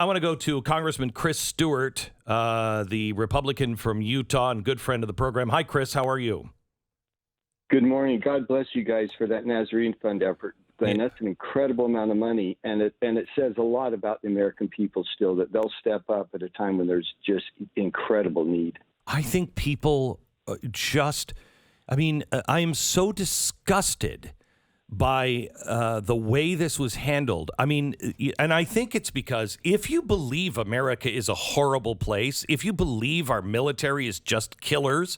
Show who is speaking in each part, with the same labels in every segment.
Speaker 1: I want to go to Congressman Chris Stewart, the Republican from Utah and good friend of the program. Hi, Chris. How are you?
Speaker 2: Good morning. God bless you guys for that Nazarene Fund effort. Glenn,
Speaker 1: Yeah.
Speaker 2: that's an incredible amount of money, and it says a lot about the American people still, that they'll step up at a time when there's just incredible need.
Speaker 1: I think people I am so disgusted by the way this was handled. I mean, and I think it's because if you believe America is a horrible place, if you believe our military is just killers,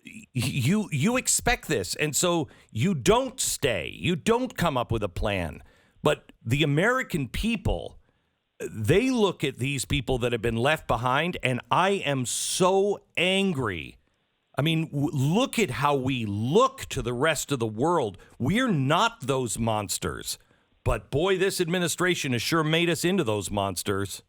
Speaker 1: you expect this. And so you don't stay. You don't come up with a plan. But the American people, they look at these people that have been left behind, and I am so angry. I mean, look at how we look to the rest of the world. We're not those monsters. But boy, this administration has sure made us into those monsters.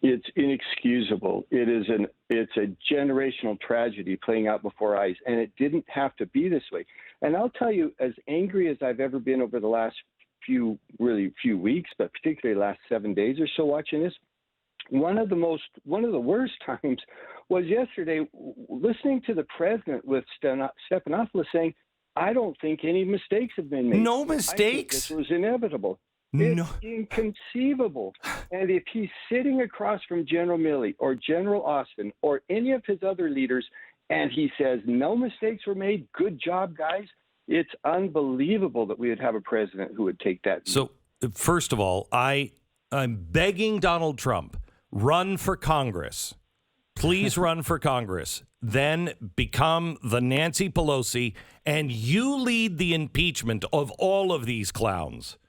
Speaker 2: It's inexcusable. It's a generational tragedy playing out before our eyes, and it didn't have to be this way. And I'll tell you, as angry as I've ever been over the last few weeks, but particularly the last 7 days or so watching this, one of the worst times was yesterday listening to the president with Stephanopoulos saying, "I don't think any mistakes have been made.
Speaker 1: No
Speaker 2: I think
Speaker 1: mistakes?
Speaker 2: this was inevitable."
Speaker 1: No.
Speaker 2: It's inconceivable. And if he's sitting across from General Milley or General Austin or any of his other leaders and he says no mistakes were made, good job, guys, it's unbelievable that we would have a president who would take that.
Speaker 1: So, first of all, I'm begging Donald Trump, run for Congress. Please run for Congress. Then become the Nancy Pelosi, and you lead the impeachment of all of these clowns.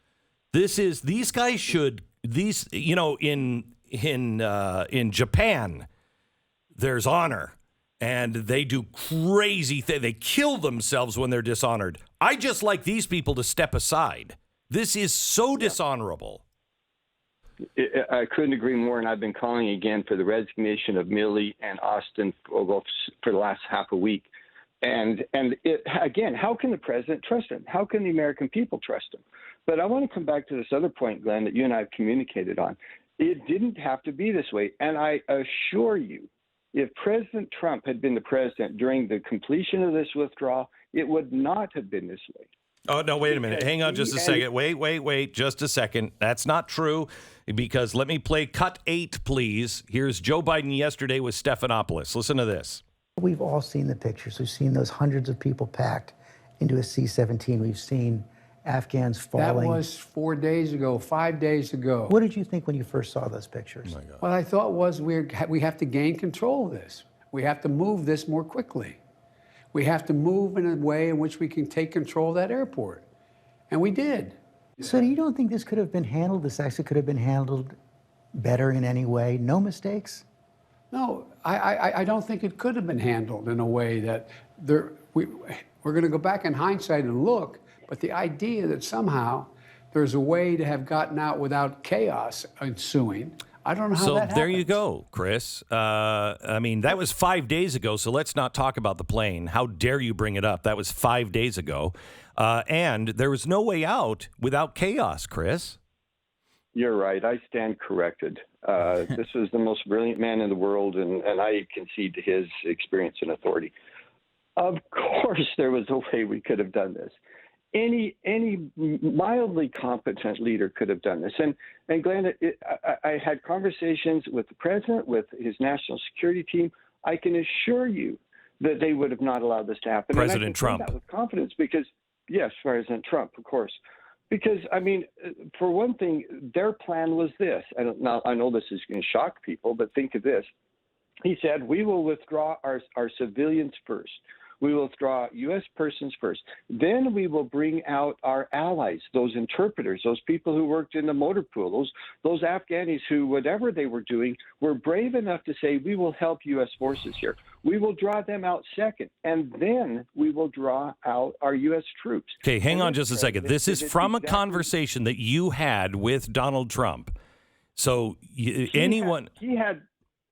Speaker 1: These guys should, in Japan, there's honor, and they do crazy things. They kill themselves when they're dishonored. I just like these people to step aside. This is so dishonorable.
Speaker 2: I couldn't agree more, and I've been calling again for the resignation of Milley and Austin for the last half a week. And again, how can the president trust him? How can the American people trust him? But I want to come back to this other point, Glenn, that you and I have communicated on. It didn't have to be this way. And I assure you, if President Trump had been the president during the completion of this withdrawal, it would not have been this way.
Speaker 1: Oh, no, wait a minute. Hang on just a second. Wait, just a second. That's not true, because let me play cut 8, please. Here's Joe Biden yesterday with Stephanopoulos. Listen to this.
Speaker 3: We've all seen the pictures. We've seen those hundreds of people packed into a C-17. We've seen Afghans falling.
Speaker 4: That was 4 days ago, 5 days ago.
Speaker 3: What did you think when you first saw those pictures?
Speaker 1: Oh my God.
Speaker 4: What I thought was we have to gain control of this. We have to move this more quickly. We have to move in a way in which we can take control of that airport. And we did.
Speaker 3: So you don't think this could have been handled, this actually could have been handled better in any way? No mistakes?
Speaker 4: No, I don't think it could have been handled in a way that we're going to go back in hindsight and look, but the idea that somehow there's a way to have gotten out without chaos ensuing, I don't know how that happens.
Speaker 1: So there you go, Chris. I mean, that was 5 days ago, so let's not talk about the plane. How dare you bring it up? That was 5 days ago. And there was no way out without chaos, Chris.
Speaker 2: You're right. I stand corrected. This was the most brilliant man in the world, and I concede to his experience and authority. Of course, there was a way we could have done this. Any mildly competent leader could have done this. And Glenn, I had conversations with the president, with his national security team. I can assure you that they would have not allowed this to happen.
Speaker 1: President Trump.
Speaker 2: That with confidence, because yes, President Trump, of course. Because, I mean, for one thing, their plan was this. Now, I know this is going to shock people, but think of this. He said, we will withdraw our civilians first. We will withdraw U.S. persons first. Then we will bring out our allies, those interpreters, those people who worked in the motor pool, those Afghanis who, whatever they were doing, were brave enough to say, we will help U.S. forces here. We will draw them out second, and then we will draw out our U.S. troops.
Speaker 1: Okay, hang on just a second. This is from a conversation that you had with Donald Trump. So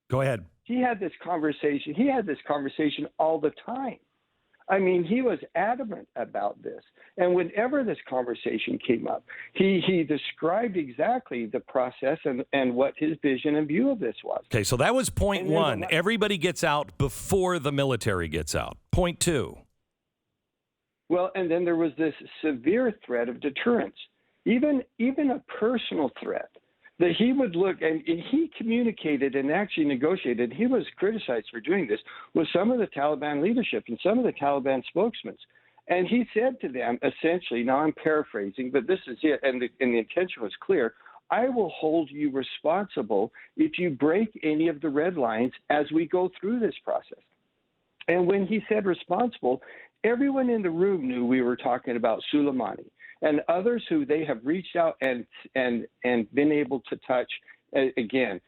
Speaker 1: Go ahead.
Speaker 2: He had this conversation. He had this conversation all the time. I mean, he was adamant about this. And whenever this conversation came up, he described exactly the process and what his vision and view of this was.
Speaker 1: Okay, so that was point one. Everybody gets out before the military gets out. Point two.
Speaker 2: Well, and then there was this severe threat of deterrence, even a personal threat. That he would look, and he communicated and actually negotiated, he was criticized for doing this, with some of the Taliban leadership and some of the Taliban spokesmen. And he said to them, essentially, now I'm paraphrasing, but this is it, and the intention was clear, I will hold you responsible if you break any of the red lines as we go through this process. And when he said responsible, everyone in the room knew we were talking about Soleimani and others who they have reached out and been able to touch. Again,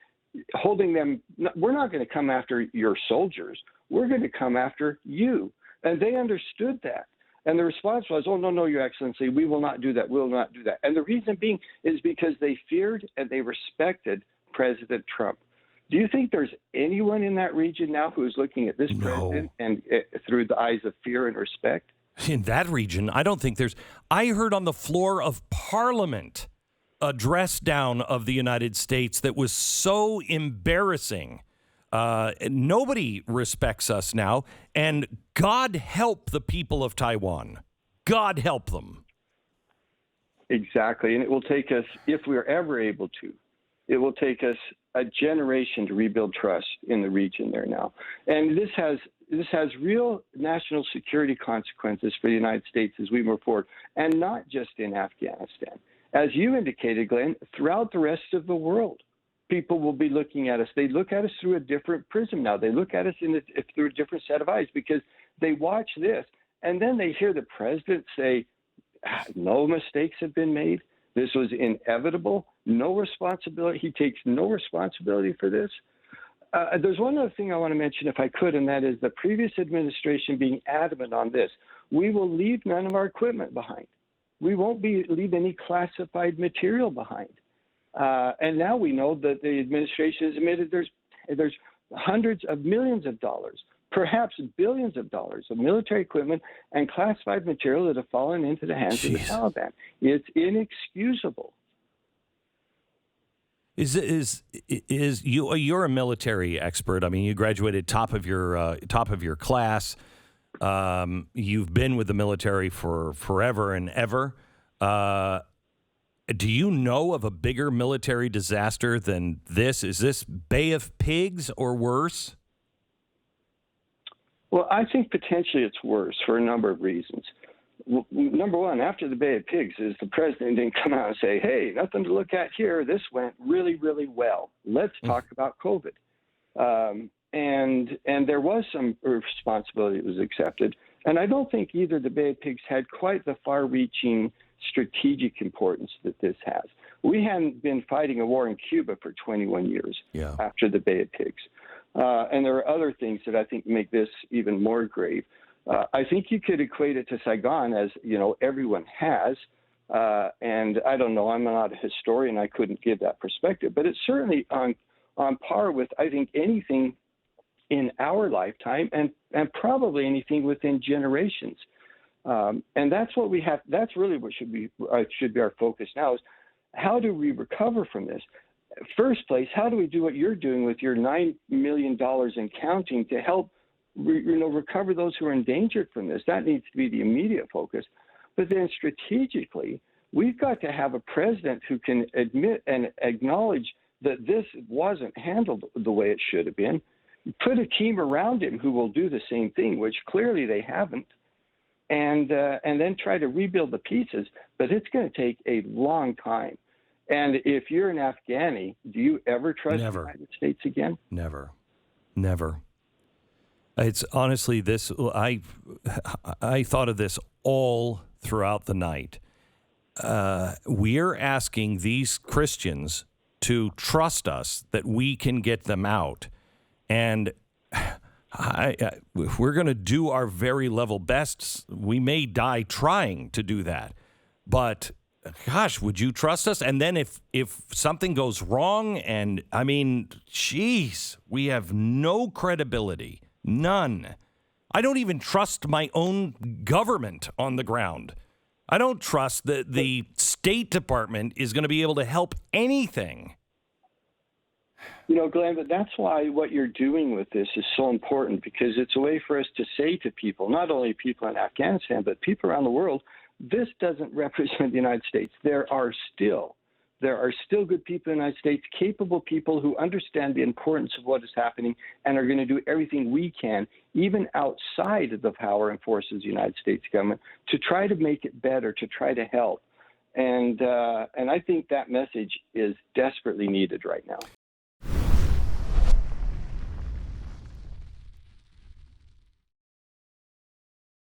Speaker 2: holding them, we're not going to come after your soldiers. We're going to come after you. And they understood that. And the response was, oh, no, Your Excellency, we will not do that. We will not do that. And the reason being is because they feared and they respected President Trump. Do you think there's anyone in that region now who is looking at this president and through the eyes of fear and respect?
Speaker 1: In that region, I don't think there's. I heard on the floor of Parliament a dress down of the United States that was so embarrassing. Nobody respects us now, and God help the people of Taiwan. God help them.
Speaker 2: Exactly, and it will take us, if we're ever able to, it will take us a generation to rebuild trust in the region there now. And this has real national security consequences for the United States as we move forward, and not just in Afghanistan. As you indicated, Glenn, throughout the rest of the world, people will be looking at us. They look at us through a different prism now. They look at us through a different set of eyes because they watch this, and then they hear the president say, no mistakes have been made. This was inevitable. No responsibility. He takes no responsibility for this. There's one other thing I want to mention, if I could, and that is the previous administration being adamant on this. We will leave none of our equipment behind. We won't leave any classified material behind. And now we know that the administration has admitted there's hundreds of millions of dollars, perhaps billions of dollars of military equipment and classified material that have fallen into the hands of the Taliban. It's inexcusable.
Speaker 1: You're a military expert. I mean, you graduated top of your class. You've been with the military for forever and ever. Do you know of a bigger military disaster than this? Is this Bay of Pigs or worse?
Speaker 2: Well, I think potentially it's worse for a number of reasons. Number one, after the Bay of Pigs, is the president didn't come out and say, hey, nothing to look at here. This went really, really well. Let's talk about COVID. And there was some responsibility that was accepted. And I don't think either the Bay of Pigs had quite the far-reaching strategic importance that this has. We hadn't been fighting a war in Cuba for 21 years after the Bay of Pigs. And there are other things that I think make this even more grave. I think you could equate it to Saigon, as everyone has. And I don't know, I'm not a historian, I couldn't give that perspective, but it's certainly on par with, I think, anything in our lifetime and probably anything within generations. And that's what we have. That's really what should be our focus now, is how do we recover from this? First place, how do we do what you're doing with your $9 million and counting to help recover those who are endangered from this? That needs to be the immediate focus. But then strategically, we've got to have a president who can admit and acknowledge that this wasn't handled the way it should have been. Put a team around him who will do the same thing, which clearly they haven't, and then try to rebuild the pieces. But it's going to take a long time. And if you're an Afghani, do you ever trust the United States again?
Speaker 1: Never. It's honestly this. I thought of this all throughout the night. We're asking these Christians to trust us that we can get them out, and we're going to do our very level best. We may die trying to do that, but gosh, would you trust us? And then if something goes wrong, and I mean, geez, we have no credibility. None. I don't even trust my own government on the ground. I don't trust that the State Department is going to be able to help anything.
Speaker 2: You know, Glenn, but that's why what you're doing with this is so important, because it's a way for us to say to people, not only people in Afghanistan, but people around the world, this doesn't represent the United States. There are still good people in the United States, capable people who understand the importance of what is happening and are going to do everything we can, even outside of the power and forces of the United States government, to try to make it better, to try to help. And I think that message is desperately needed right now.